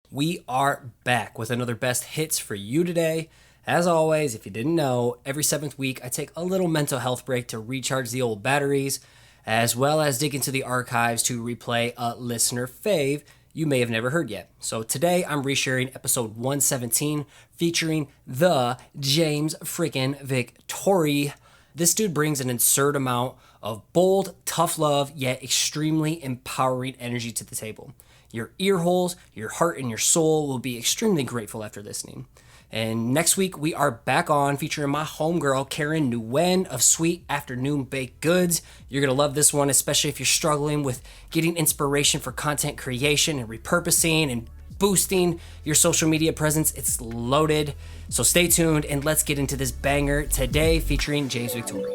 We are back with another best hits for you today. As always, if you didn't know, every 7th week I take a little mental health break to recharge the old batteries, as well as dig into the archives to replay a listener fave you may have never heard yet. So today I'm resharing episode 117 featuring the James Freakin Victore. This dude brings an absurd amount of bold, tough love, yet extremely empowering energy to the table. Your ear holes, your heart, and your soul will be extremely grateful after listening. And next week, we are back on featuring my homegirl, Karen Nyguen of Sweet Afternoon Baked Goods. You're going to love this one, especially if you're struggling with getting inspiration for content creation and repurposing and boosting your social media presence. It's loaded. So stay tuned and let's get into this banger today featuring James Victore.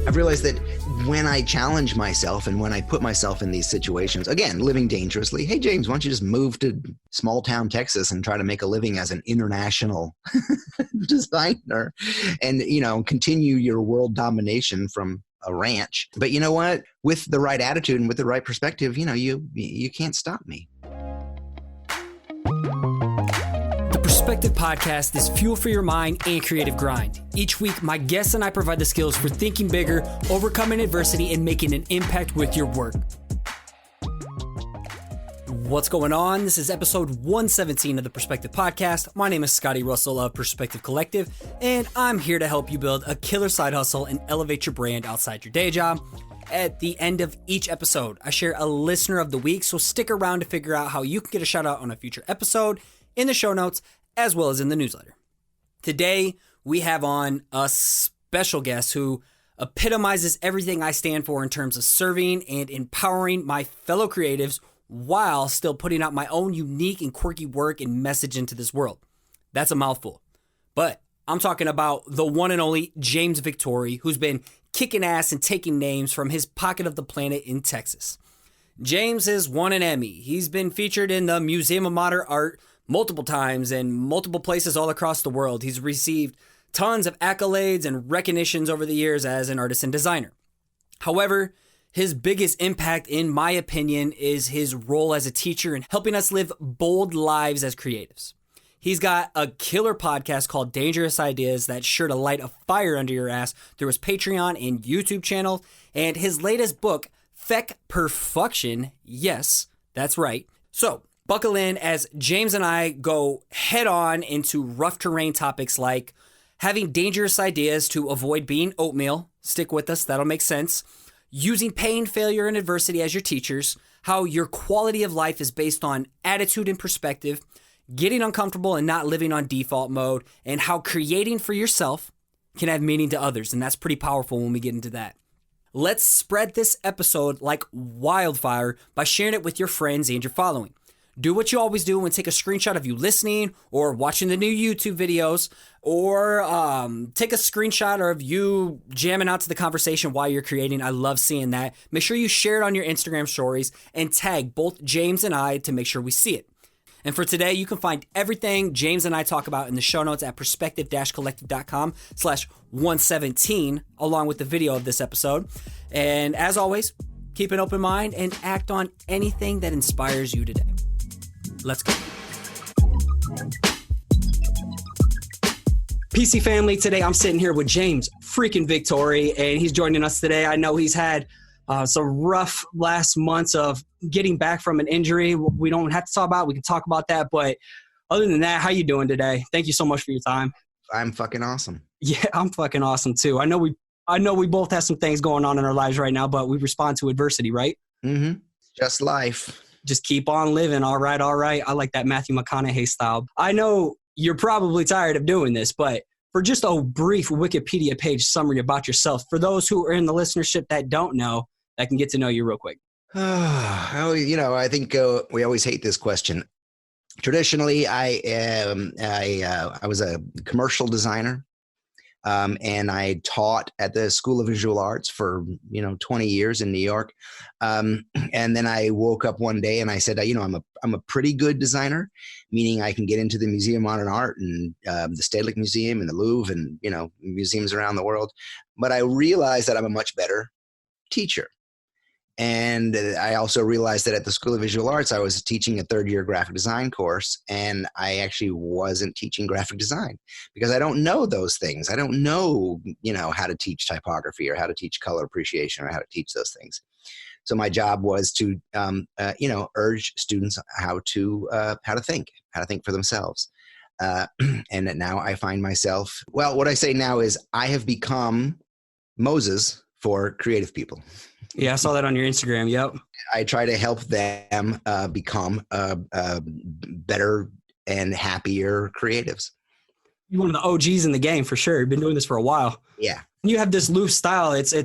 I've realized that when I challenge myself and when I put myself in these situations, again, living dangerously, hey, James, why don't you just move to small town Texas and try to make a living as an international designer and, continue your world domination from a ranch. But you know what? With the right attitude and with the right perspective, you can't stop me. Perspective Podcast is fuel for your mind and creative grind. Each week, my guests and I provide the skills for thinking bigger, overcoming adversity, and making an impact with your work. What's going on? This is episode 117 of the Perspective Podcast. My name is Scotty.D.Russell of Perspective Collective, and I'm here to help you build a killer side hustle and elevate your brand outside your day job. At the end of each episode, I share a listener of the week, so stick around to figure out how you can get a shout out on a future episode in the show notes, as well as in the newsletter. Today, we have on a special guest who epitomizes everything I stand for in terms of serving and empowering my fellow creatives while still putting out my own unique and quirky work and message into this world. That's a mouthful. But I'm talking about the one and only James Victore, who's been kicking ass and taking names from his pocket of the planet in Texas. James has won an Emmy. He's been featured in the Museum of Modern Art multiple times in multiple places all across the world. He's received tons of accolades and recognitions over the years as an artist and designer. However, his biggest impact, in my opinion, is his role as a teacher in helping us live bold lives as creatives. He's got a killer podcast called Dangerous Ideas that's sure to light a fire under your ass through his Patreon and YouTube channel, and his latest book, Feck Perfection. Yes, that's right. So, buckle in as James and I go head on into rough terrain topics like having dangerous ideas to avoid being oatmeal. Stick with us, that'll make sense. Using pain, failure, and adversity as your teachers. How your quality of life is based on attitude and perspective. Getting uncomfortable and not living on default mode. And how creating for yourself can have meaning to others. And that's pretty powerful when we get into that. Let's spread this episode like wildfire by sharing it with your friends and your following. Do what you always do and take a screenshot of you listening or watching the new YouTube videos, or take a screenshot of you jamming out to the conversation while you're creating. I love seeing that. Make sure you share it on your Instagram stories and tag both James and I to make sure we see it. And for today, you can find everything James and I talk about in the show notes at perspective-collective.com/117, along with the video of this episode. And as always, keep an open mind and act on anything that inspires you today. Let's go. PC family, today I'm sitting here with James Freakin Victore, and he's joining us today. I know he's had some rough last months of getting back from an injury. We don't have to talk about it. We can talk about that. But other than that, how you doing today? Thank you so much for your time. I'm fucking awesome. Yeah, I'm fucking awesome too. I know we both have some things going on in our lives right now, but we respond to adversity, right? Mm-hmm. Just life. Just keep on living. All right. I like that Matthew McConaughey style. I know you're probably tired of doing this, but for just a brief Wikipedia page summary about yourself, for those who are in the listenership that don't know, that can get to know you real quick. I think we always hate this question. Traditionally, I was a commercial designer. And I taught at the School of Visual Arts for, 20 years in New York. And then I woke up one day and I said, I'm a pretty good designer, meaning I can get into the Museum of Modern Art and the Stedelijk Museum and the Louvre and, museums around the world. But I realized that I'm a much better teacher. And I also realized that at the School of Visual Arts, I was teaching a third-year graphic design course, and I actually wasn't teaching graphic design because I don't know those things. I don't know, how to teach typography or how to teach color appreciation or how to teach those things. So my job was to, urge students how to think for themselves. And now I find myself, what I say now is I have become Moses for creative people. Yeah, I saw that on your Instagram. Yep. I try to help them become better and happier creatives. You're one of the OGs in the game for sure. You've been doing this for a while. Yeah. You have this loose style. It's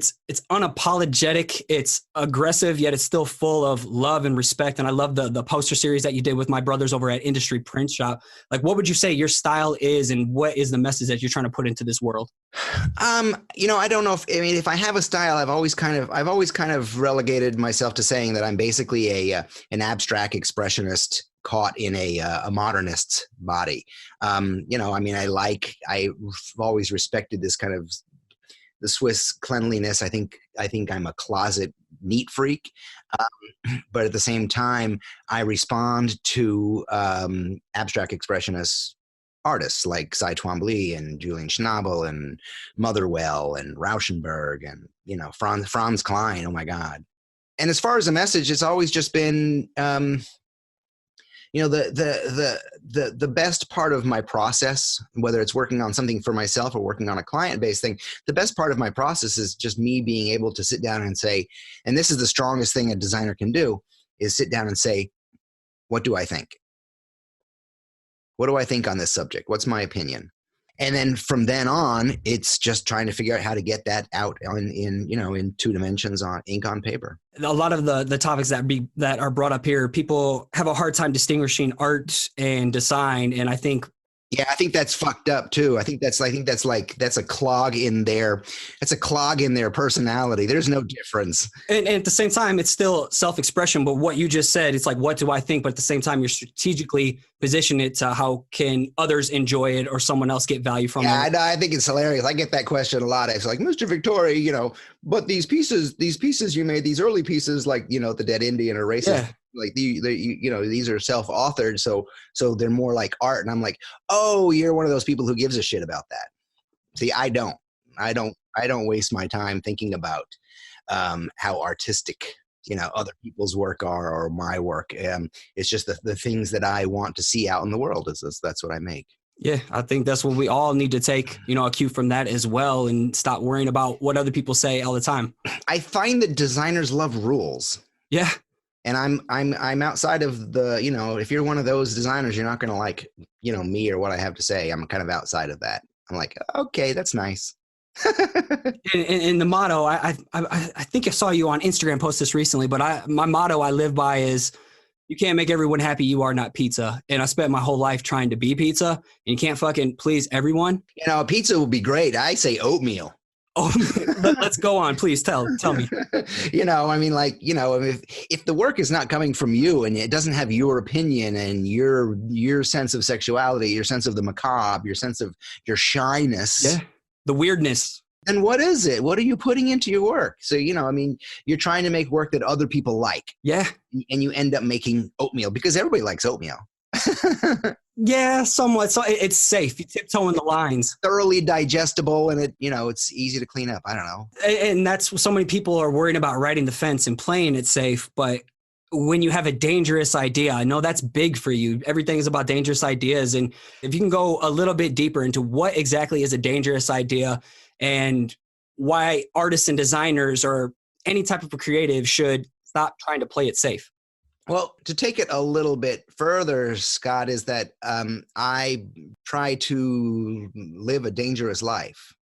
unapologetic. It's aggressive, yet it's still full of love and respect. And I love the poster series that you did with my brothers over at Industry Print Shop. Like, what would you say your style is, and what is the message that you're trying to put into this world? I don't know if I have a style. I've always kind of relegated myself to saying that I'm basically an abstract expressionist caught in a modernist's body. I've always respected this kind of the Swiss cleanliness. I think I'm a closet neat freak, but at the same time, I respond to abstract expressionist artists like Cy Twombly and Julian Schnabel and Motherwell and Rauschenberg and Franz Klein. Oh my God! And as far as the message, it's always just been the best part of my process, whether it's working on something for myself or working on a client-based thing, the best part of my process is just me being able to sit down and say, and this is the strongest thing a designer can do, is sit down and say, what do I think? What do I think on this subject? What's my opinion? And then from then on, it's just trying to figure out how to get that out in 2 dimensions on ink on paper. A lot of the topics that are brought up here, people have a hard time distinguishing art and design. And I think, I think that's fucked up too. I think that's a clog in their personality. There's no difference. And at the same time, it's still self-expression. But what you just said, it's like, what do I think? But at the same time, you're strategically position it to how can others enjoy it or someone else get value from it. Yeah, I think it's hilarious. I get that question a lot. It's like, Mr. Victore, but these pieces you made, these early pieces, like, the Dead Indian or Racist. Yeah. Like these are self-authored, so they're more like art. And I'm like, oh, you're one of those people who gives a shit about that. See, I don't waste my time thinking about how artistic other people's work are or my work. It's just the things that I want to see out in the world. That's what I make. Yeah, I think that's what we all need to take, a cue from that as well, and stop worrying about what other people say all the time. I find that designers love rules. Yeah. And I'm outside of the, if you're one of those designers, you're not going to like, me or what I have to say. I'm kind of outside of that. I'm like, okay, that's nice. and the motto, I think I saw you on Instagram post this recently, but my motto I live by is, you can't make everyone happy. You are not pizza. And I spent my whole life trying to be pizza, and you can't fucking please everyone. Pizza would be great. I say oatmeal. Oh, let's go on. Please tell me. If the work is not coming from you and it doesn't have your opinion and your sense of sexuality, your sense of the macabre, your sense of your shyness, the weirdness, then what is it? What are you putting into your work? So, you're trying to make work that other people like. Yeah. And you end up making oatmeal because everybody likes oatmeal. Yeah, somewhat. So it's safe. You tiptoe in the lines. Thoroughly digestible, and it's easy to clean up. I don't know. And that's so many people are worrying about riding the fence and playing it safe. But when you have a dangerous idea, I know that's big for you. Everything is about dangerous ideas. And if you can go a little bit deeper into what exactly is a dangerous idea and why artists and designers or any type of creative should stop trying to play it safe. Well, to take it a little bit further, Scott, is that I try to live a dangerous life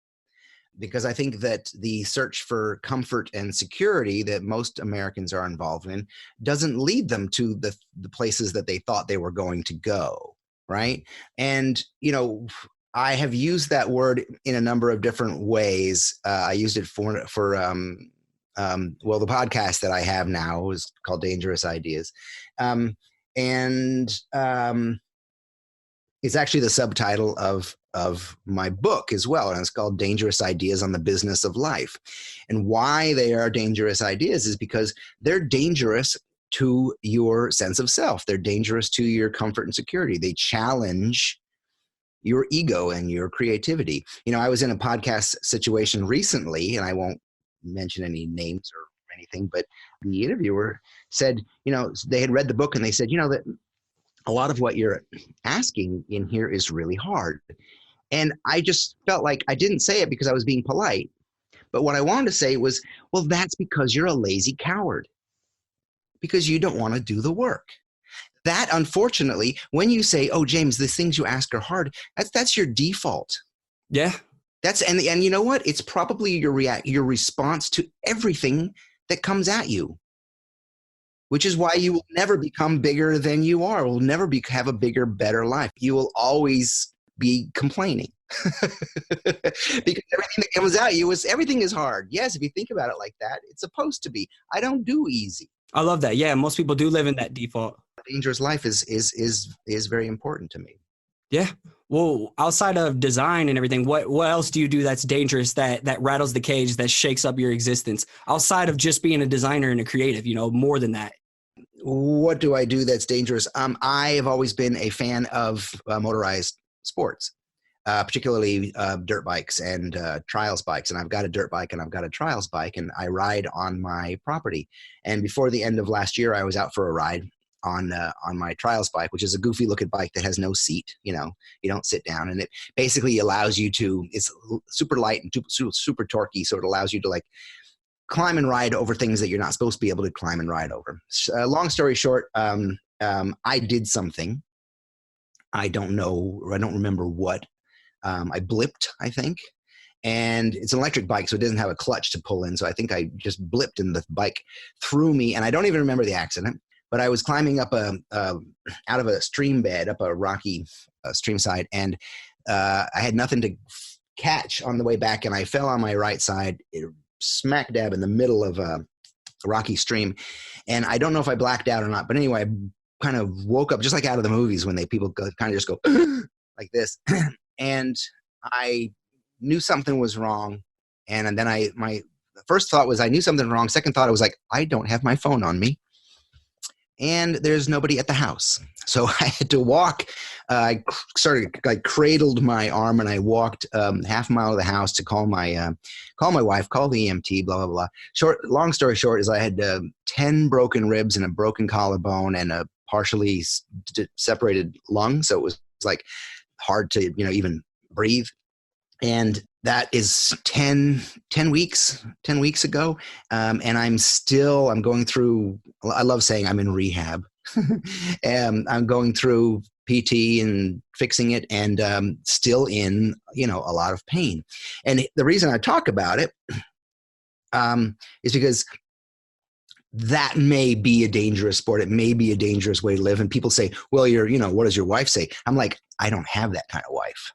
because I think that the search for comfort and security that most Americans are involved in doesn't lead them to the places that they thought they were going to go, right? And, I have used that word in a number of different ways. I used it for the podcast that I have now is called Dangerous Ideas. And it's actually the subtitle of of my book as well. And it's called Dangerous Ideas on the Business of Life. And why they are dangerous ideas is because they're dangerous to your sense of self. They're dangerous to your comfort and security. They challenge your ego and your creativity. I was in a podcast situation recently, and I won't mention any names or anything, but the interviewer said, they had read the book and they said, that a lot of what you're asking in here is really hard. And I just felt like I didn't say it because I was being polite. But what I wanted to say was, well, that's because you're a lazy coward, because you don't want to do the work. That, unfortunately, when you say, oh, James, the things you ask are hard, that's your default. Yeah. And you know what? It's probably your response to everything that comes at you, which is why you will never become bigger than you are. Will never have a bigger, better life. You will always be complaining because everything that comes at you everything is hard. Yes, if you think about it like that, it's supposed to be. I don't do easy. I love that. Yeah, most people do live in that default. Dangerous life is very important to me. Yeah. Well, outside of design and everything, what else do you do that's dangerous, that rattles the cage, that shakes up your existence, outside of just being a designer and a creative, more than that? What do I do that's dangerous? I have always been a fan of motorized sports, particularly dirt bikes and trials bikes. And I've got a dirt bike and I've got a trials bike, and I ride on my property. And before the end of last year, I was out for a ride on my trials bike, which is a goofy looking bike that has no seat. You don't sit down, and it basically allows you to, it's super light and super torquey. So it allows you to like climb and ride over things that you're not supposed to be able to climb and ride over. Long story short, I did something. I don't remember what. I blipped, I think. And it's an electric bike, so it doesn't have a clutch to pull in. So I think I just blipped and the bike threw me. And I don't even remember the accident, but I was climbing up out of a stream bed, up a rocky stream side. And I had nothing to catch on the way back. And I fell on my right side, smack dab in the middle of a rocky stream. And I don't know if I blacked out or not, but anyway, I kind of woke up just like out of the movies when people kind of just go like this. And I knew something was wrong. And then my first thought was I knew something wrong. Second thought, I was like, I don't have my phone on me. And there's nobody at the house. So I had to walk. I cradled my arm and I walked half a mile to the house to call my wife, call the EMT, blah, blah, blah. Long story short is I had 10 broken ribs and a broken collarbone and a partially separated lung. So it was like hard to, even breathe. And that is 10 weeks ago. And I'm going through, I love saying I'm in rehab. And I'm going through PT and fixing it and still in, a lot of pain. And the reason I talk about it is because that may be a dangerous sport. It may be a dangerous way to live. And people say, well, what does your wife say? I'm like, I don't have that kind of wife.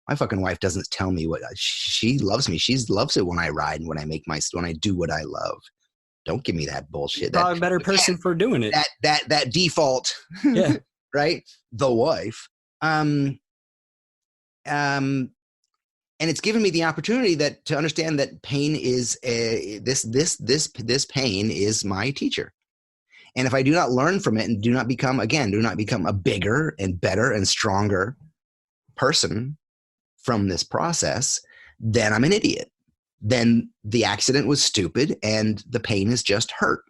My fucking wife doesn't tell me what she loves me. She loves it when I ride and when I do what I love. Don't give me that bullshit. Probably a better person for doing it. That default. Yeah. Right. The wife. And it's given me the opportunity to understand that pain is this pain is my teacher. And if I do not learn from it and do not become a bigger and better and stronger person from this process, then I'm an idiot. Then the accident was stupid and the pain is just hurt.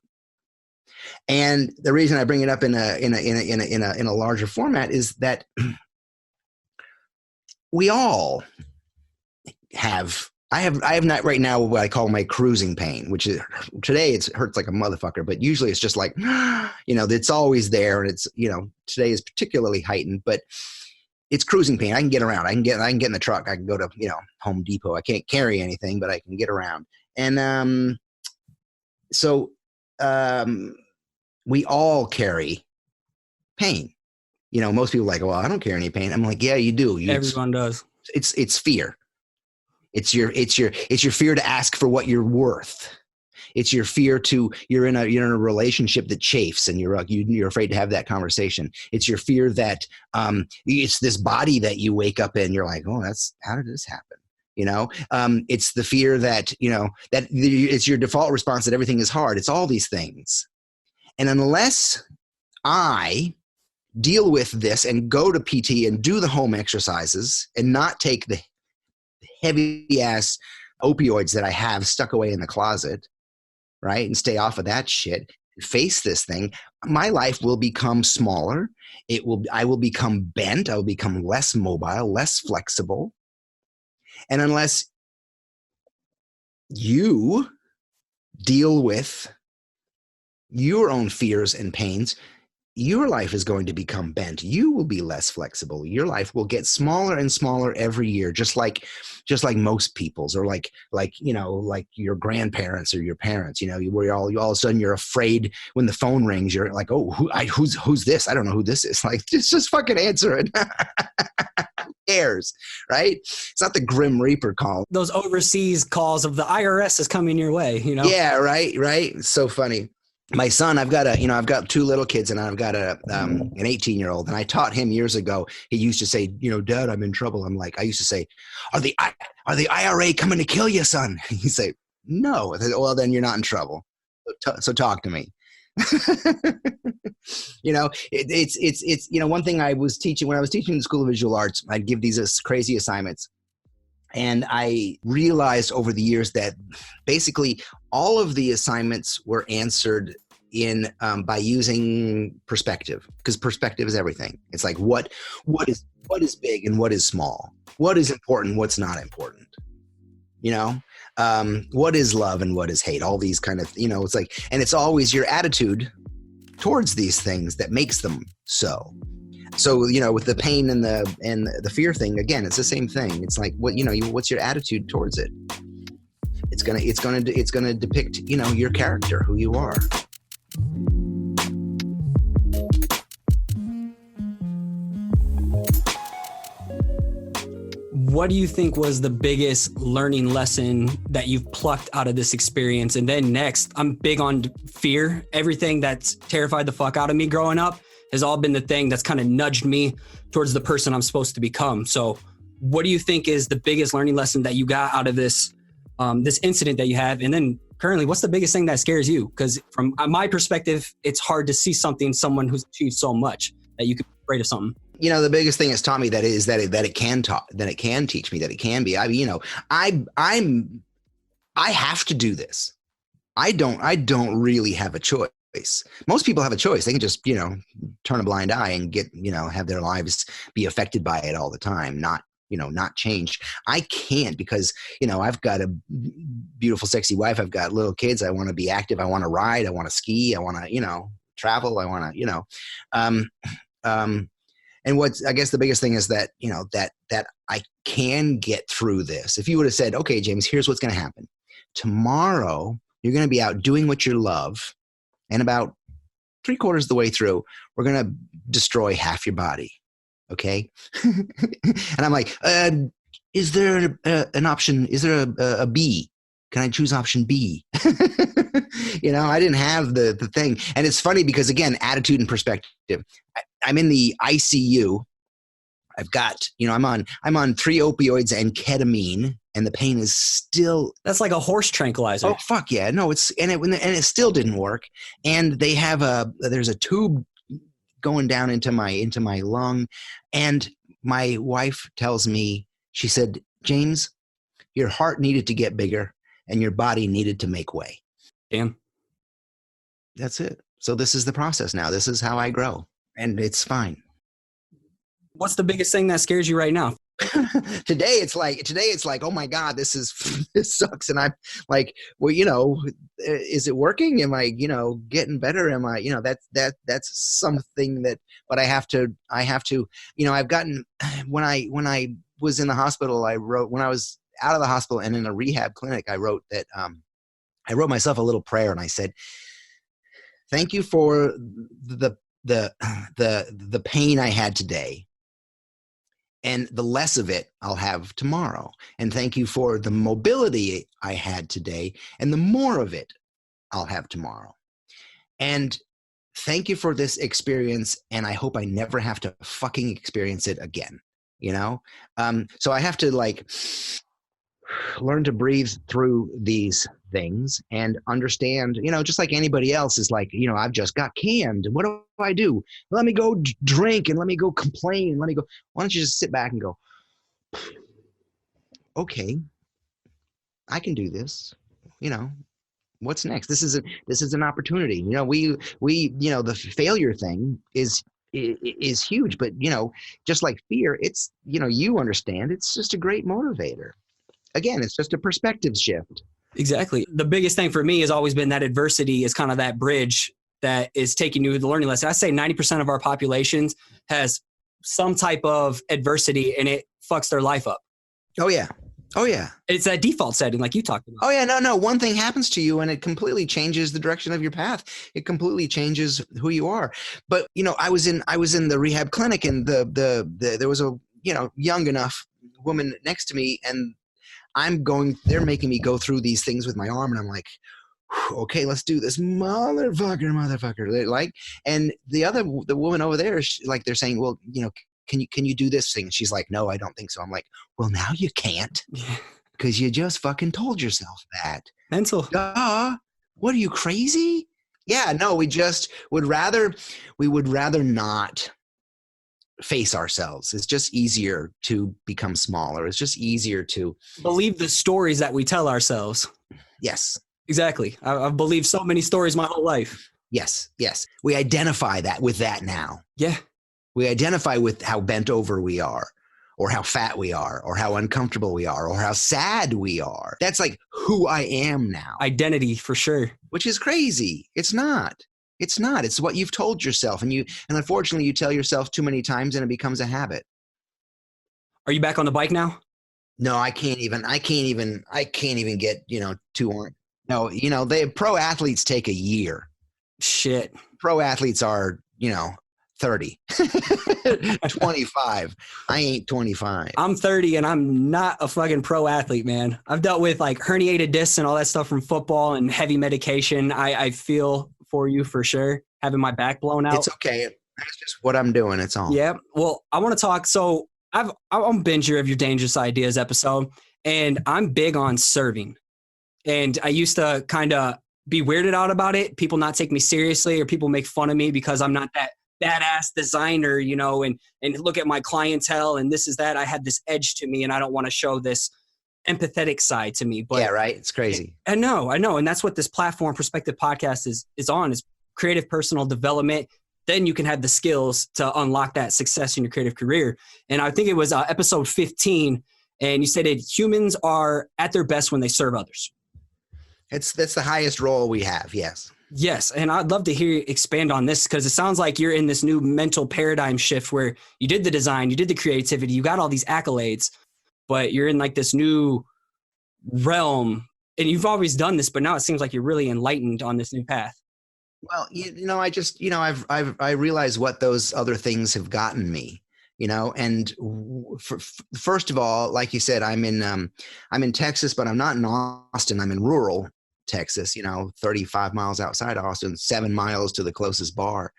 And the reason I bring it up in a larger format is that we all have. I have not right now what I call my cruising pain, which is today it hurts like a motherfucker, but usually it's just like, it's always there, and it's today is particularly heightened, but it's cruising pain. I can get around. I can get in the truck. I can go to Home Depot. I can't carry anything, but I can get around. And we all carry pain. Most people are like, well, I don't carry any pain. I'm like, yeah, you do. Everyone does. It's fear. It's your fear to ask for what you're worth. It's your fear you're in a relationship that chafes, and you're afraid to have that conversation. It's your fear that it's this body that you wake up in. You're like, oh, how did this happen? It's the fear that that it's your default response that everything is hard. It's all these things, and unless I deal with this and go to PT and do the home exercises and not take the heavy ass opioids that I have stuck away in the closet, right? And stay off of that shit, face this thing, my life will become smaller. I will become bent. I will become less mobile, less flexible. And unless you deal with your own fears and pains, your life is going to become bent. You will be less flexible. Your life will get smaller and smaller every year, just like most people's, or like your grandparents or your parents. Where all of a sudden you're afraid when the phone rings. You're like, oh, who's this? I don't know who this is. Like, just fucking answer it. Who cares, right? It's not the Grim Reaper call. Those overseas calls of the IRS is coming your way. Yeah, right. It's so funny. My son, I've got two little kids, and I've got an 18-year-old, and I taught him years ago. He used to say, Dad, I'm in trouble. I used to say, are the IRA coming to kill you, son? He'd say, no. I said, well, then you're not in trouble. So talk to me. It's one thing I was teaching when I was teaching in the School of Visual Arts. I'd give these crazy assignments. And I realized over the years that basically all of the assignments were answered by using perspective, because perspective is everything. It's like what is big and what is small, what is important, what's not important. What is love and what is hate? All these kind of it's like, and it's always your attitude towards these things that makes them so. So, with the pain and the fear thing, again, it's the same thing. It's like, what's your attitude towards it? It's going to depict, your character, who you are. What do you think was the biggest learning lesson that you've plucked out of this experience? And then next, I'm big on fear. Everything that's terrified the fuck out of me growing up has all been the thing that's kind of nudged me towards the person I'm supposed to become. So what do you think is the biggest learning lesson that you got out of this this incident that you have? And then currently, what's the biggest thing that scares you? Because from my perspective, it's hard to see someone who's achieved so much that you could be afraid of something. The biggest thing it's taught me that it can teach me, that it can be. I have to do this. I don't really have a choice. Most people have a choice. They can just, turn a blind eye and get, have their lives be affected by it all the time, not change. I can't, because, I've got a beautiful, sexy wife. I've got little kids. I want to be active. I want to ride. I want to ski. I want to, travel. I want to, and what's, I guess the biggest thing is that, that I can get through this. If you would have said, okay, James, here's what's going to happen. Tomorrow, you're going to be out doing what you love. And about 3/4 of the way through, we're going to destroy half your body. Okay. And I'm like, is there an option? Is there a B? Can I choose option B? I didn't have the thing. And it's funny because, again, attitude and perspective. I'm in the ICU. I've got, I'm on 3 opioids and ketamine, and the pain is still. That's like a horse tranquilizer. Oh, fuck yeah. No, and it still didn't work. And they have there's a tube going down into my lung. And my wife tells me, she said, James, your heart needed to get bigger and your body needed to make way. Damn. That's it. So this is the process now. This is how I grow, and it's fine. What's the biggest thing that scares you right now? Today it's like, oh my God, this sucks. And I'm like, well, is it working? Am I, getting better? Am I, that's something that, but I have to, I've gotten, when I was in the hospital, when I was out of the hospital and in a rehab clinic, I wrote myself a little prayer, and I said, thank you for the pain I had today, and the less of it I'll have tomorrow. And thank you for the mobility I had today, and the more of it I'll have tomorrow. And thank you for this experience. And I hope I never have to fucking experience it again. So I have to like learn to breathe through these things and understand, just like anybody else is like, I've just got canned. What do I do? Let me go drink and let me go complain. Why don't you just sit back and go, okay, I can do this. What's next? This is an opportunity. We the failure thing is huge, but just like fear, it's you understand, it's just a great motivator. Again, it's just a perspective shift. Exactly. The biggest thing for me has always been that adversity is kind of that bridge that is taking you to the learning lesson. I say 90% of our populations has some type of adversity and it fucks their life up. Oh yeah. It's that default setting like you talked about. Oh yeah, no. One thing happens to you and it completely changes the direction of your path. It completely changes who you are. But I was in the rehab clinic and there was a young enough woman next to me, and they're making me go through these things with my arm, and I'm like, okay, let's do this, motherfucker. Like, and the woman over there, they're saying, well, can you do this thing? And she's like, no, I don't think so. I'm like, well, now you can't, because you just fucking told yourself that. Mental. Duh. What are you, crazy? Yeah, no, we would rather not face ourselves. It's just easier to become smaller. It's just easier to believe the stories that we tell ourselves. Yes. Exactly. I've believed so many stories my whole life. Yes. We identify with that now. Yeah. We identify with how bent over we are, or how fat we are, or how uncomfortable we are, or how sad we are. That's like who I am now. Identity, for sure. Which is crazy. It's not. It's what you've told yourself, and unfortunately you tell yourself too many times and it becomes a habit. Are you back on the bike now? No, I can't even get, too on. No, pro athletes take a year. Shit. Pro athletes are, 30, 25. I ain't 25. I'm 30 and I'm not a fucking pro athlete, man. I've dealt with like herniated discs and all that stuff from football and heavy medication. I feel for you for sure, having my back blown out. It's okay. That's just what I'm doing. It's all. Yeah. Well, I want to talk. So I'm a binger of your Dangerous Ideas episode, and I'm big on serving. And I used to kind of be weirded out about it. People not take me seriously, or people make fun of me because I'm not that badass designer, and look at my clientele and this is that. I had this edge to me and I don't want to show this empathetic side to me. But yeah, right. It's crazy. I know. And that's what this platform Perspective Podcast is on, is creative personal development. Then you can have the skills to unlock that success in your creative career. And I think it was episode 15. And you said that humans are at their best when they serve others. That's the highest role we have. Yes. Yes. And I'd love to hear you expand on this, because it sounds like you're in this new mental paradigm shift where you did the design, you did the creativity, you got all these accolades, but you're in like this new realm, and you've always done this, but now it seems like you're really enlightened on this new path. Well, I just, I realize what those other things have gotten me, and first of all, like you said, I'm in Texas, but I'm not in Austin. I'm in rural Texas, 35 miles outside Austin, 7 miles to the closest bar.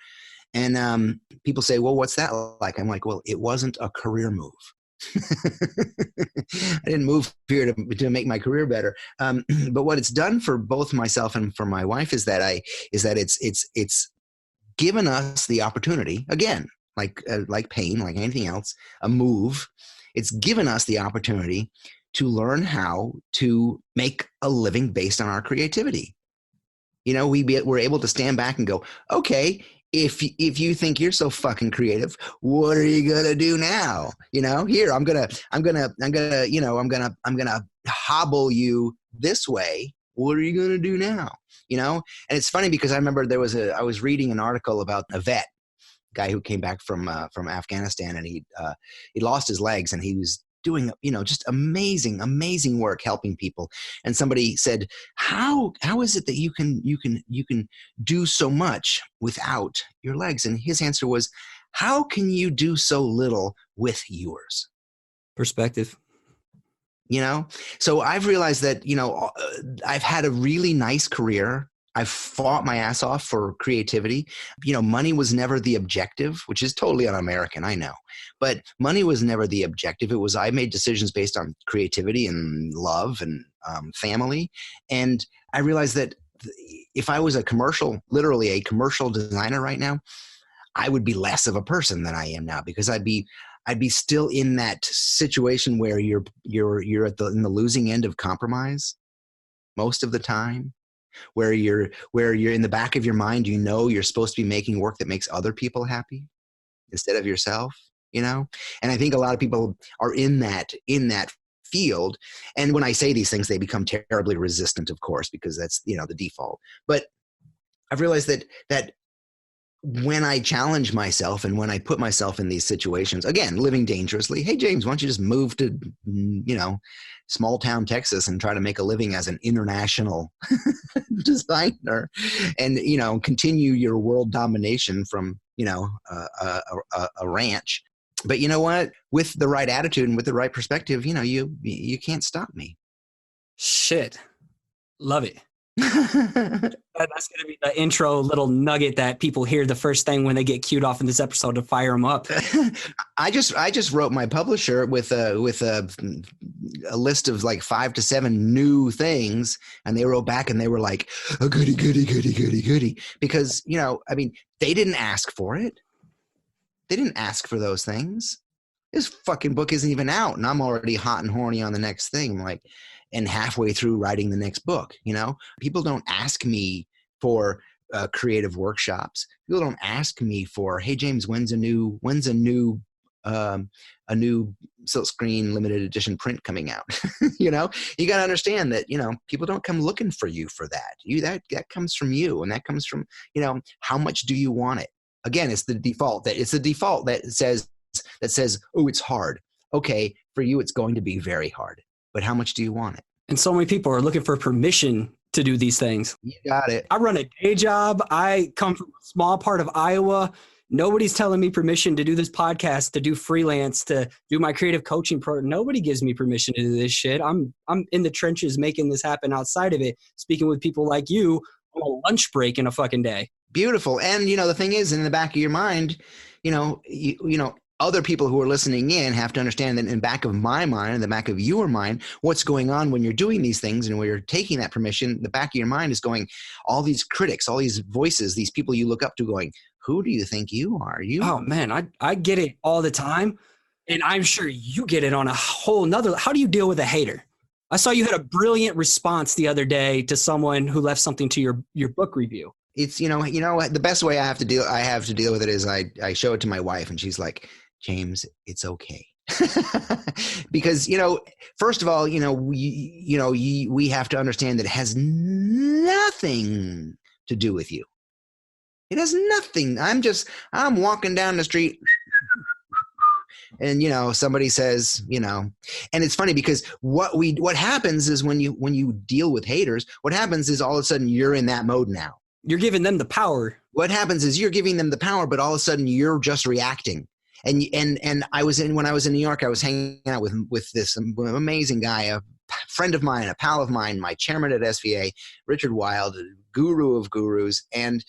And people say, well, what's that like? I'm like, well, it wasn't a career move. I didn't move here to make my career better. But what it's done for both myself and for my wife is that it's given us the opportunity, again, like pain, like anything else, a move. It's given us the opportunity to learn how to make a living based on our creativity. We're able to stand back and go, okay, if you think you're so fucking creative, what are you gonna do now? Here, I'm gonna hobble you this way. What are you gonna do now? And it's funny because I remember I was reading an article about a vet guy who came back from Afghanistan, and he lost his legs, and he was doing, just amazing work helping people. And somebody said, how is it that you can do so much without your legs? And his answer was, how can you do so little with yours? Perspective. So I've realized that, I've had a really nice career I've fought my ass off for creativity. Money was never the objective, which is totally un-American, I know. But money was never the objective. It was, I made decisions based on creativity and love and family. And I realized that if I was literally a commercial designer right now, I would be less of a person than I am now, because I'd be still in that situation where you're in the losing end of compromise most of the time. Where you're in the back of your mind, you're supposed to be making work that makes other people happy instead of yourself, And I think a lot of people are in that field. And when I say these things, they become terribly resistant, of course, because that's, the default. But I've realized that when I challenge myself and when I put myself in these situations, again, living dangerously, hey, James, why don't you just move to, small town Texas and try to make a living as an international designer and, continue your world domination from, a ranch. But you know what? With the right attitude and with the right perspective, you can't stop me. Shit. Love it. That's going to be the intro little nugget that people hear the first thing when they get queued off in this episode to fire them up. I just wrote my publisher with a list of like 5 to 7 new things, and they wrote back and they were like, oh, goody, because they didn't ask for it. They didn't ask for those things. This fucking book isn't even out, and I'm already hot and horny on the next thing. And halfway through writing the next book, people don't ask me for creative workshops. People don't ask me for, hey, James, when's a new silkscreen limited edition print coming out? You got to understand that, people don't come looking for you for that. That comes from you. And that comes from, how much do you want it? Again, it's the default that says, oh, it's hard. Okay. For you, it's going to be very hard. But how much do you want it? And so many people are looking for permission to do these things. You got it. I run a day job. I come from a small part of Iowa. Nobody's telling me permission to do this podcast, to do freelance, to do my creative coaching program. Nobody gives me permission to do this shit. I'm in the trenches making this happen outside of it, speaking with people like you on a lunch break in a fucking day. Beautiful. And, the thing is, in the back of your mind, other people who are listening in have to understand that in the back of my mind, in the back of your mind, what's going on when you're doing these things and when you're taking that permission, the back of your mind is going, all these critics, all these voices, these people you look up to going, who do you think you are? Oh man, I get it all the time. And I'm sure you get it on a whole nother. How do you deal with a hater? I saw you had a brilliant response the other day to someone who left something to your book review. It's, the best way I have to deal with it is I show it to my wife and she's like, James, it's okay. Because, first of all, we have to understand that it has nothing to do with you. It has nothing. I'm walking down the street and, somebody says, and it's funny because what happens is when you deal with haters, what happens is all of a sudden you're in that mode now. You're giving them the power. What happens is you're giving them the power, but all of a sudden you're just reacting. And when I was in New York, I was hanging out with this amazing guy, a friend of mine, a pal of mine, my chairman at SVA, Richard Wild, guru of gurus. And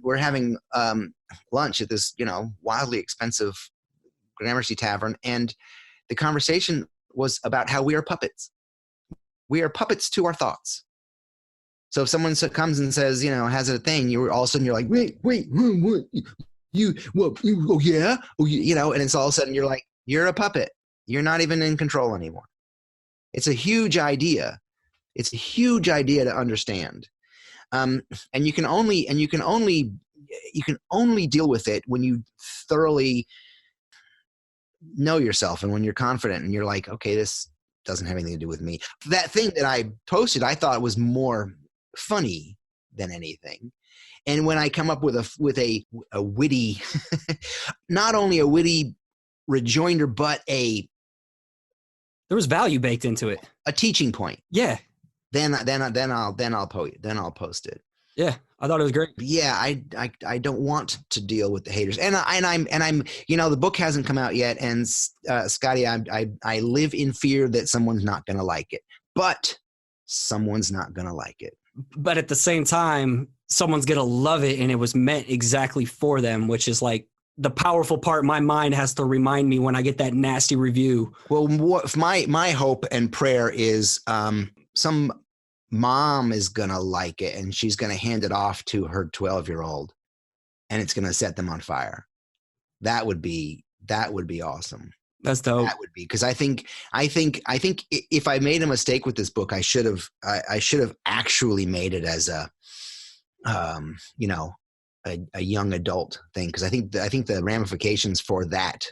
we're having lunch at this, wildly expensive Gramercy Tavern. And the conversation was about how we are puppets. We are puppets to our thoughts. So if someone comes and says, has a thing, all of a sudden you're like, wait, what? Oh yeah, and it's all of a sudden you're like, you're a puppet. You're not even in control anymore. It's a huge idea. It's a huge idea to understand, and you can only deal with it when you thoroughly know yourself and when you're confident and you're like, okay, this doesn't have anything to do with me. That thing that I posted, I thought was more funny than anything. And when I come up with a witty, not only a witty rejoinder, but there was value baked into it, a teaching point. Yeah. Then I'll post it. Yeah, I thought it was great. Yeah, I don't want to deal with the haters, and I'm the book hasn't come out yet, and Scotty, I live in fear that someone's not going to like it, but someone's not going to like it. but at the same time, someone's going to love it and it was meant exactly for them, which is like the powerful part. My mind has to remind me when I get that nasty review. Well, my hope and prayer is some mom is going to like it and she's going to hand it off to her 12-year-old and it's going to set them on fire. That would be awesome. That's dope. That would be, because I think if I made a mistake with this book, I should have actually made it as a young adult thing, because I think the ramifications for that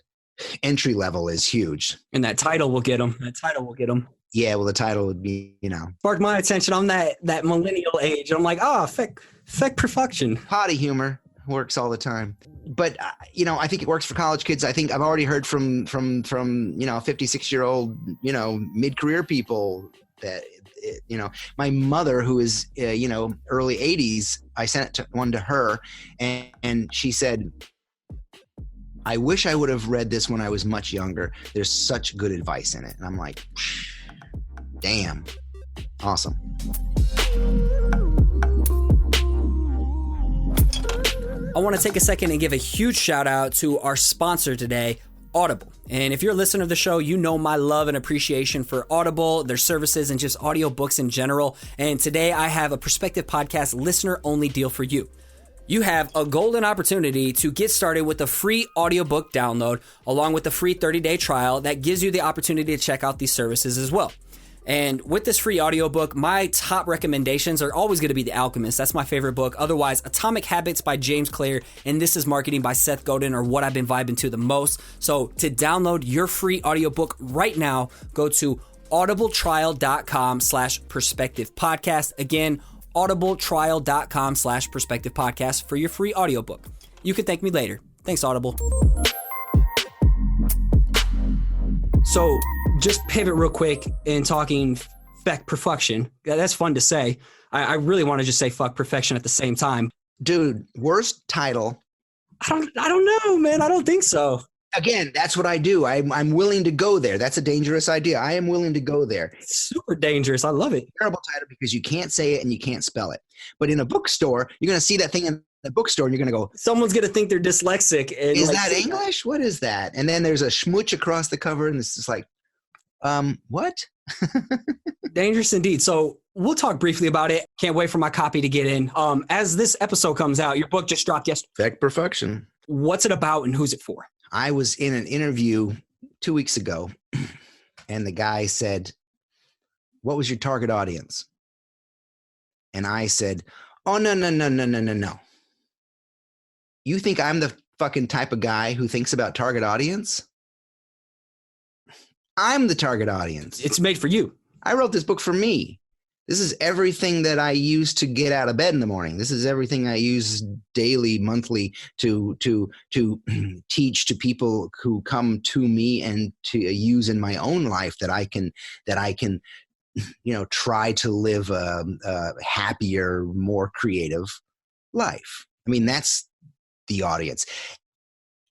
entry level is huge. And that title will get them. Yeah, well, the title would be, sparked my attention. I'm that millennial age. I'm like, fake perfection. Potty humor works all the time. But, I think it works for college kids. I think I've already heard from 56-year-old, mid-career people that, my mother, who is, early 80s, I sent one to her and she said, I wish I would have read this when I was much younger. There's such good advice in it. And I'm like, damn, awesome. I want to take a second and give a huge shout out to our sponsor today, Audible. And if you're a listener of the show, you know my love and appreciation for Audible, their services, and just audiobooks in general. And today I have a Perspective Podcast listener-only deal for you. You have a golden opportunity to get started with a free audiobook download, along with a free 30-day trial that gives you the opportunity to check out these services as well. And with this free audiobook, my top recommendations are always going to be The Alchemist. That's my favorite book. Otherwise, Atomic Habits by James Clear and This Is Marketing by Seth Godin are what I've been vibing to the most. So to download your free audiobook right now, go to audibletrial.com/perspective podcast. Again, audibletrial.com/perspective podcast for your free audiobook. You can thank me later. Thanks, Audible. So just pivot real quick in talking fuck perfection. That's fun to say. I really want to just say fuck perfection at the same time. Dude, worst title. I don't know, man. I don't think so. Again, that's what I do. I'm willing to go there. That's a dangerous idea. I am willing to go there. It's super dangerous. I love it. Terrible title because you can't say it and you can't spell it. But in a bookstore, you're going to see that thing in the bookstore and you're going to go, someone's going to think they're dyslexic. And is that English? What is that? And then there's a schmooch across the cover and it's just like, what? Dangerous indeed. So we'll talk briefly about it. Can't wait for my copy to get in. As this episode comes out, your book just dropped yesterday. Fake Perfection. What's it about and who's it for? I was in an interview 2 weeks ago and the guy said, what was your target audience? And I said, oh, no. You think I'm the fucking type of guy who thinks about target audience? I'm the target audience. It's made for you. I wrote this book for me. This is everything that I use to get out of bed in the morning. This is everything I use daily, monthly to teach to people who come to me and to use in my own life that I can try to live a happier, more creative life. I mean, that's the audience.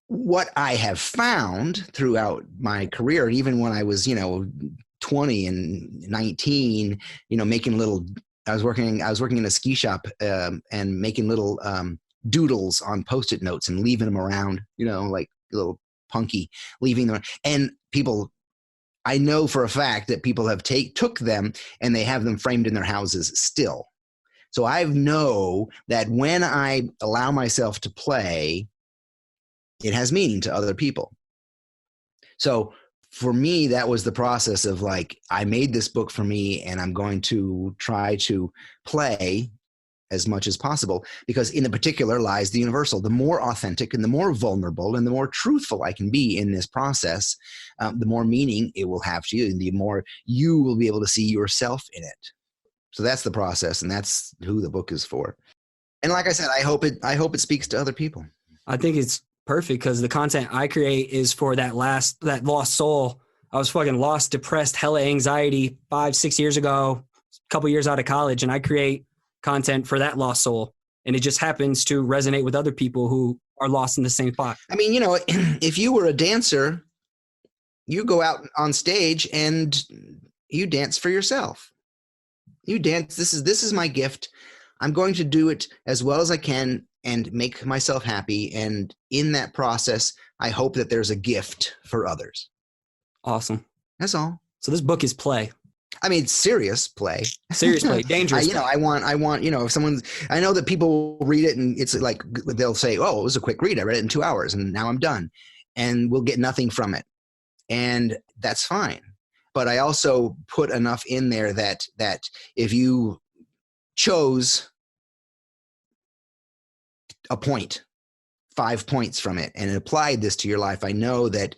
What I have found throughout my career, even when I was, 20 and 19, making little, I was working in a ski shop and making little doodles on Post-it notes and leaving them around, like little punky, leaving them. And people, I know for a fact that people have took them and they have them framed in their houses still. So I know that when I allow myself to play, it has meaning to other people. So for me, that was the process of like, I made this book for me and I'm going to try to play as much as possible, because in the particular lies the universal. The more authentic and the more vulnerable and the more truthful I can be in this process, the more meaning it will have to you and the more you will be able to see yourself in it. So that's the process and that's who the book is for. And like I said, I hope it speaks to other people. I think it's perfect because the content I create is for that lost soul. I was fucking lost, depressed, hella anxiety 5-6 years ago, a couple years out of college, and I create content for that lost soul. And it just happens to resonate with other people who are lost in the same spot. I mean, if you were a dancer, you go out on stage and you dance for yourself. You dance. This is my gift. I'm going to do it as well as I can and make myself happy. And in that process, I hope that there's a gift for others. Awesome. That's all. So this book is play. I mean, serious play. Serious play, dangerous. I want, if someone's, I know that people will read it and it's like, they'll say, oh, it was a quick read. I read it in 2 hours and now I'm done. And we'll get nothing from it. And that's fine. But I also put enough in there that if you chose a point, 5 points from it, and applied this to your life, I know that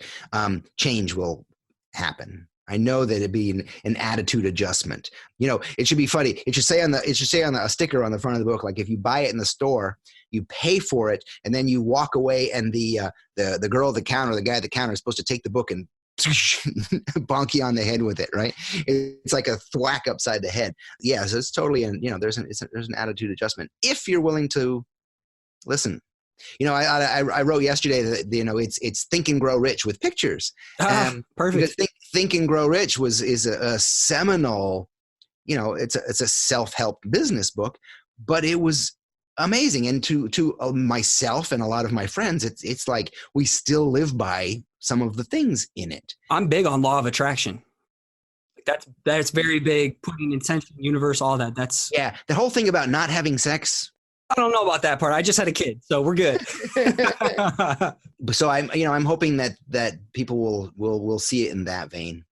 change will happen. I know that it'd be an attitude adjustment. It should be funny. It should say on a sticker on the front of the book, like if you buy it in the store, you pay for it, and then you walk away, and the girl at the counter, the guy at the counter is supposed to take the book and bonk you on the head with it, right? It's like a thwack upside the head. Yeah, so it's totally there's an attitude adjustment if you're willing to listen. I wrote yesterday that it's Think and Grow Rich with pictures. Perfect. Think and Grow Rich is a seminal, it's a self-help business book, but it was amazing. And to myself and a lot of my friends, it's like we still live by some of the things in it. I'm big on law of attraction. That's very big. Putting intention, universe, all that. That's the whole thing about not having sex. I don't know about that part. I just had a kid, so we're good. So I'm hoping that people will see it in that vein.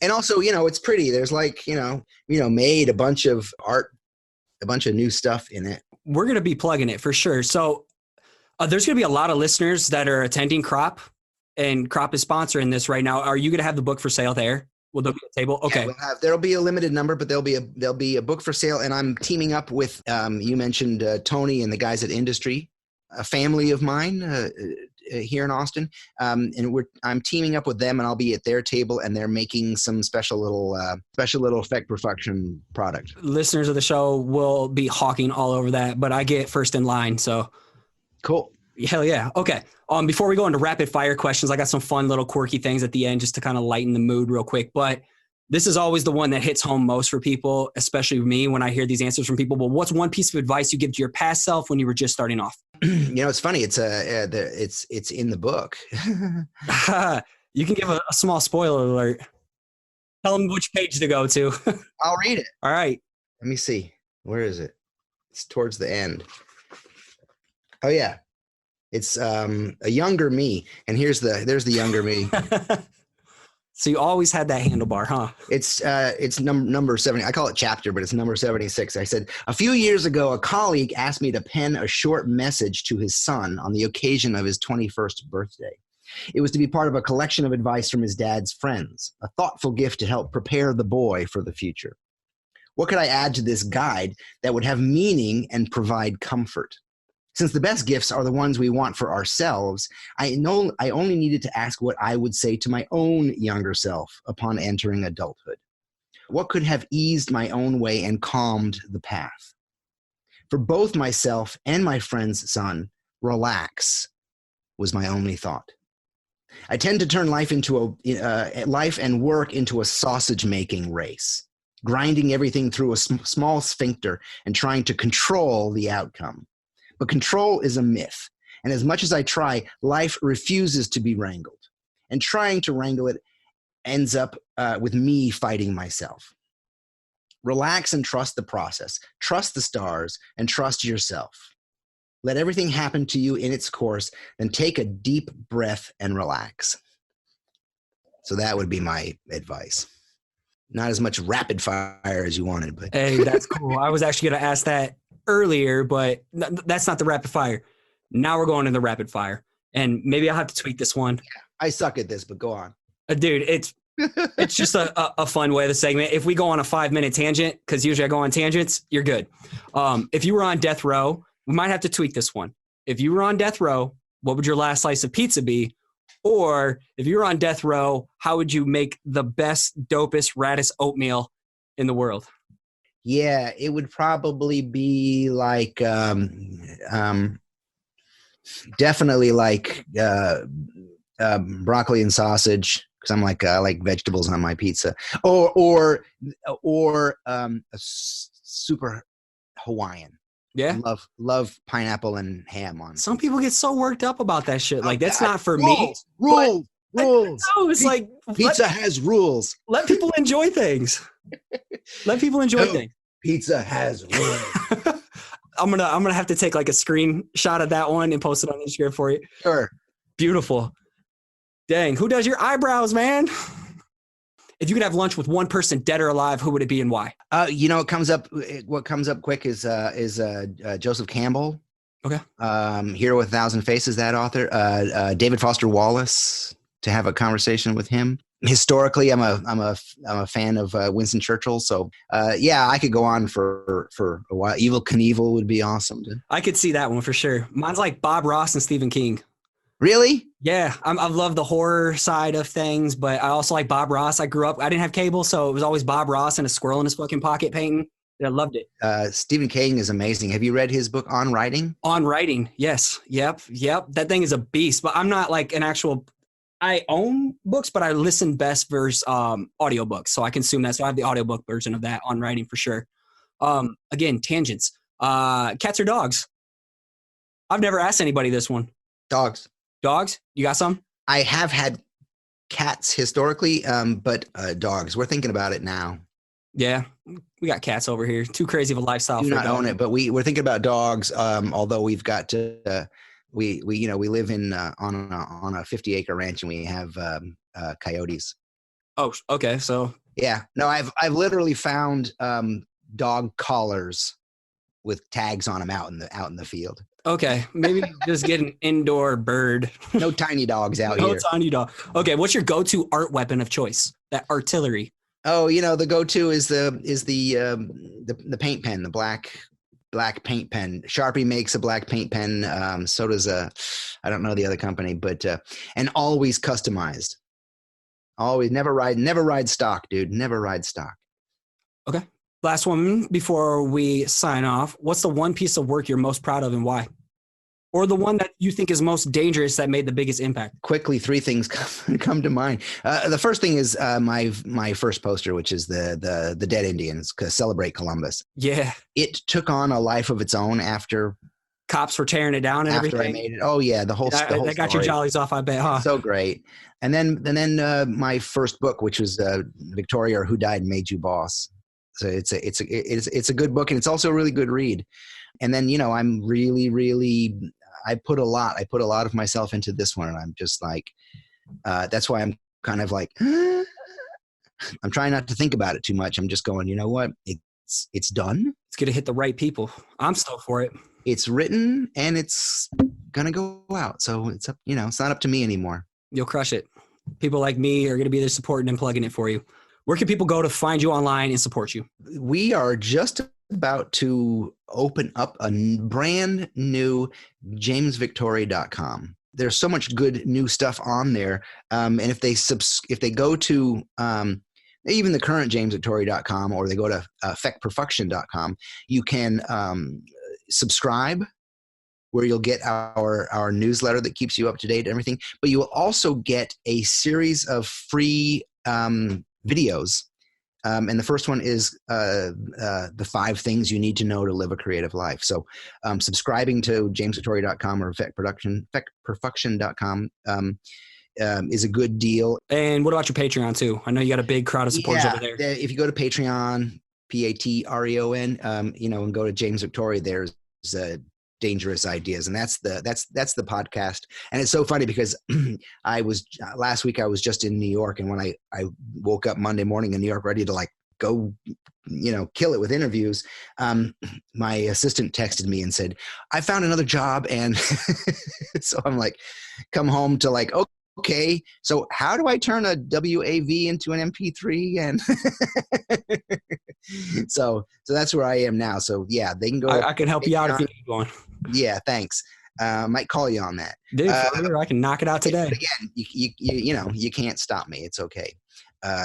And also, it's pretty. There's made a bunch of art, a bunch of new stuff in it. We're going to be plugging it for sure. So there's going to be a lot of listeners that are attending Crop, and Crop is sponsoring this right now. Are you going to have the book for sale there? Will there be a table? Okay. Yeah, there'll be a limited number, but there'll be a book for sale. And I'm teaming up with, you mentioned Tony and the guys at Industry, a family of mine here in Austin. And I'm teaming up with them, and I'll be at their table, and they're making some special little effect perfection product. Listeners of the show will be hawking all over that, but I get first in line. So cool. Hell yeah. Okay. Before we go into rapid fire questions, I got some fun little quirky things at the end just to kind of lighten the mood real quick. But this is always the one that hits home most for people, especially me when I hear these answers from people. But what's one piece of advice you give to your past self when you were just starting off? It's funny. It's in the book. You can give a small spoiler alert. Tell them which page to go to. I'll read it. All right. Let me see. Where is it? It's towards the end. Oh yeah. It's a younger me, and there's the younger me. So you always had that handlebar, huh? It's number 70. I call it chapter, but it's number 76. I said, a few years ago, a colleague asked me to pen a short message to his son on the occasion of his 21st birthday. It was to be part of a collection of advice from his dad's friends, a thoughtful gift to help prepare the boy for the future. What could I add to this guide that would have meaning and provide comfort? Since the best gifts are the ones we want for ourselves, I only needed to ask what I would say to my own younger self upon entering adulthood. What could have eased my own way and calmed the path? For both myself and my friend's son, relax was my only thought. I tend to turn life and work into a sausage-making race, grinding everything through a small sphincter and trying to control the outcome. But control is a myth, and as much as I try, life refuses to be wrangled. And trying to wrangle it ends up with me fighting myself. Relax and trust the process. Trust the stars and trust yourself. Let everything happen to you in its course, then take a deep breath and relax. So that would be my advice. Not as much rapid fire as you wanted, but hey, that's cool. I was actually going to ask that earlier, but that's not the rapid fire. Now we're going into the rapid fire, and maybe I'll have to tweak this one. Yeah, I suck at this, but go on. Dude, it's just a fun way of the segment. If we go on a 5-minute tangent, because usually I go on tangents, you're good. If you were on death row, we might have to tweak this one. If you were on death row, what would your last slice of pizza be? Or if you were on death row, how would you make the best, dopest, raddest oatmeal in the world? Yeah, it would probably be like, definitely like broccoli and sausage, because I'm like I like vegetables on my pizza, or super Hawaiian. Yeah. Love pineapple and ham on. Some people get so worked up about that shit. Like that's not for me. Rules. No, it's like pizza has rules. Let people enjoy things. Let people enjoy things. Pizza has rules. I'm gonna have to take like a screenshot of that one and post it on Instagram for you. Sure. Beautiful. Dang, who does your eyebrows, man? If you could have lunch with one person, dead or alive, who would it be and why? What comes up quick is Joseph Campbell. Okay. Hero with a Thousand Faces, that author. David Foster Wallace, to have a conversation with him. Historically, I'm a fan of Winston Churchill. So I could go on for a while. Evel Knievel would be awesome. I could see that one for sure. Mine's like Bob Ross and Stephen King. Really? Yeah, I love the horror side of things, but I also like Bob Ross. I didn't have cable, so it was always Bob Ross and a squirrel in his fucking pocket painting. I loved it. Stephen King is amazing. Have you read his book On Writing? On Writing, yes. Yep. That thing is a beast, but I'm not like an actual... I own books, but I listen best versus audiobooks, so I consume that. So I have the audiobook version of that, On Writing, for sure. Again, tangents. Cats or dogs? I've never asked anybody this one. Dogs. Dogs? You got some? I have had cats historically, but dogs. We're thinking about it now. Yeah, we got cats over here. Too crazy of a lifestyle. Do not own it, but we're thinking about dogs. Although we've got to, we live in on a 50-acre ranch, and we have coyotes. Oh, okay. So yeah, no, I've literally found dog collars with tags on them out in the field. Okay, maybe just get an indoor bird. No tiny dogs out here. No tiny dog. Okay, what's your go-to art weapon of choice? That artillery. Oh, the go-to is the paint pen, the black paint pen. Sharpie makes a black paint pen. So does I don't know the other company, but and always customized. Always never ride stock, dude. Never ride stock. Okay. Last one before we sign off. What's the one piece of work you're most proud of and why? Or the one that you think is most dangerous that made the biggest impact? Quickly, three things come to mind. The first thing is my first poster, which is the Dead Indians, Celebrate Columbus. Yeah. It took on a life of its own after cops were tearing it down and after everything. I made it. Oh yeah, the whole that got story. your jollies off, I bet, huh? So great. And then my first book, which was Victoria or Who Died and Made You Boss. So it's a good book, and it's also a really good read. And then I'm really I put a lot of myself into this one, and I'm just like that's why I'm kind of like I'm trying not to think about it too much. I'm just going, you know what? It's done. It's gonna hit the right people. I'm stoked for it. It's written and it's gonna go out. So it's up, it's not up to me anymore. You'll crush it. People like me are gonna be there supporting and plugging it for you. Where can people go to find you online and support you? We are just about to open up a brand new jamesvictore.com. There's so much good new stuff on there. And if they go to even the current jamesvictore.com, or they go to effectperfection.com, you can subscribe, where you'll get our newsletter that keeps you up to date and everything. But you will also get a series of free videos. And the first one is the 5 things you need to know to live a creative life. So subscribing to jamesvictore.com or effectperfection.com is a good deal. And what about your Patreon too? I know you got a big crowd of supporters over there. If you go to Patreon, Patreon, and go to James Victore, there's Dangerous Ideas, and that's the podcast. And it's so funny because last week I was just in New York, and when I woke up Monday morning in New York ready to like go kill it with interviews, my assistant texted me and said, I found another job. And so I'm like, come home to like, okay, so how do I turn a WAV into an MP3? And so that's where I am now. So yeah, they can go. I can help you out if you need one. Yeah, thanks. Might call you on that. Dude, I can knock it out today. But again, you can't stop me. It's okay.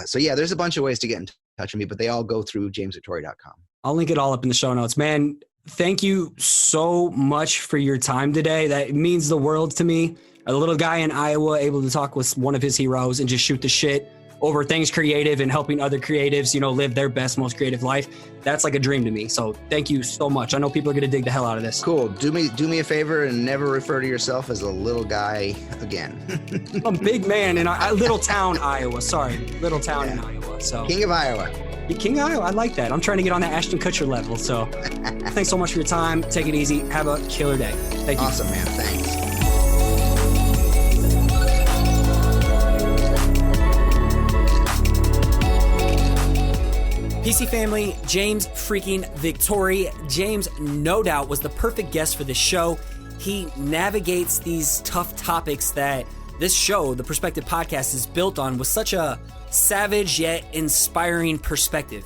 So yeah, there's a bunch of ways to get in touch with me, but they all go through jamesvictore.com. I'll link it all up in the show notes. Man, thank you so much for your time today. That means the world to me. A little guy in Iowa able to talk with one of his heroes and just shoot the shit over things creative and helping other creatives, live their best, most creative life. That's like a dream to me. So thank you so much. I know people are going to dig the hell out of this. Cool. Do me a favor and never refer to yourself as a little guy again. I'm a big man in Little Town, Iowa. Sorry. Little Town in Iowa. So King of Iowa. King of Iowa. I like that. I'm trying to get on that Ashton Kutcher level. So thanks so much for your time. Take it easy. Have a killer day. Thank you. Awesome, man. Thanks. PC family, James Freakin Victore. James, no doubt, was the perfect guest for this show. He navigates these tough topics that this show, the Perspective Podcast, is built on with such a savage yet inspiring perspective.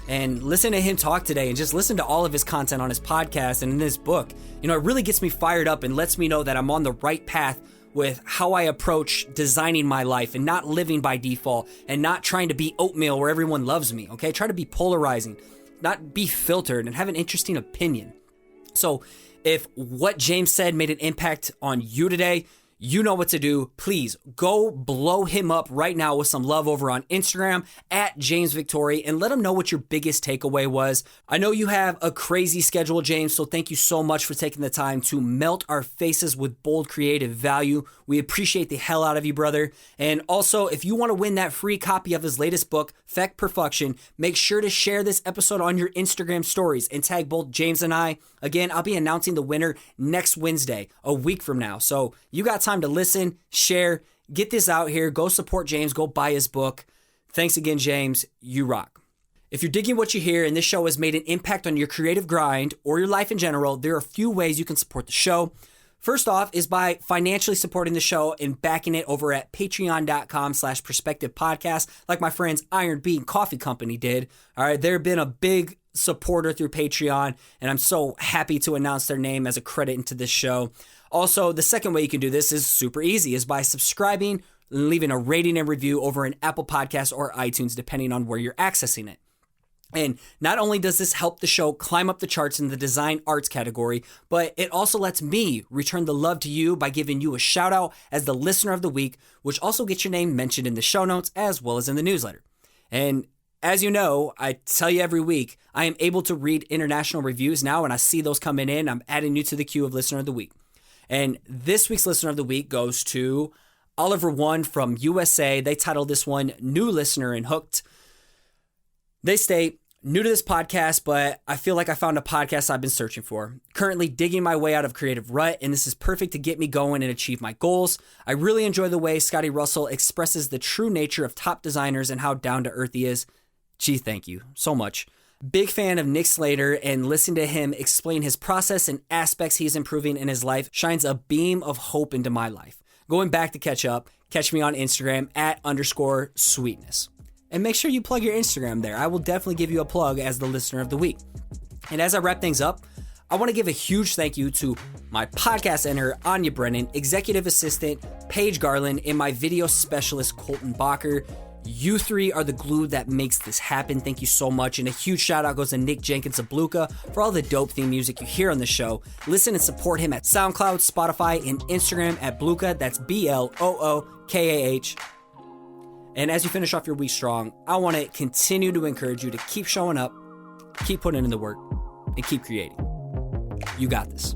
And listen to him talk today and just listen to all of his content on his podcast and in his book. It really gets me fired up and lets me know that I'm on the right path with how I approach designing my life and not living by default and not trying to be oatmeal where everyone loves me, okay? Try to be polarizing, not be filtered and have an interesting opinion. So if what James said made an impact on you today, you know what to do. Please go blow him up right now with some love over on Instagram at James Victore and let him know what your biggest takeaway was. I know you have a crazy schedule, James, so thank you so much for taking the time to melt our faces with bold creative value. We appreciate the hell out of you, brother. And also, if you want to win that free copy of his latest book, Feck Perfection, make sure to share this episode on your Instagram stories and tag both James and I. Again, I'll be announcing the winner next Wednesday, a week from now. So you got time to listen, share, get this out here. Go support James. Go buy his book. Thanks again, James. You rock. If you're digging what you hear and this show has made an impact on your creative grind or your life in general, there are a few ways you can support the show. First off is by financially supporting the show and backing it over at patreon.com/perspective podcast, like my friends Iron Bean Coffee Company did. All right, they've been a big supporter through Patreon, and I'm so happy to announce their name as a credit into this show. Also, the second way you can do this is super easy, is by subscribing and leaving a rating and review over in Apple Podcasts or iTunes, depending on where you're accessing it. And not only does this help the show climb up the charts in the design arts category, but it also lets me return the love to you by giving you a shout out as the listener of the week, which also gets your name mentioned in the show notes as well as in the newsletter. And as you know, I tell you every week, I am able to read international reviews now, and I see those coming in. I'm adding you to the queue of listener of the week. And this week's listener of the week goes to Oliver One from USA. They titled this one New Listener and Hooked. They state, new to this podcast, but I feel like I found a podcast I've been searching for. Currently digging my way out of creative rut, and this is perfect to get me going and achieve my goals. I really enjoy the way Scotty.D.Russell expresses the true nature of top designers and how down to earth he is. Gee, thank you so much. Big fan of Nick Slater, and listening to him explain his process and aspects he's improving in his life shines a beam of hope into my life. Going back to catch up, catch me on Instagram at _sweetness. And make sure you plug your Instagram there. I will definitely give you a plug as the listener of the week. And as I wrap things up, I want to give a huge thank you to my podcast editor, Anya Brennan, executive assistant, Paige Garland, and my video specialist, Colton Bacher. You three are the glue that makes this happen. Thank you so much. And a huge shout out goes to Nick Jenkins of Bluka for all the dope theme music you hear on the show. Listen and support him at SoundCloud, Spotify, and Instagram at Bluka. That's BLOOKAH. And as you finish off your week strong, I want to continue to encourage you to keep showing up, keep putting in the work, and keep creating. You got this.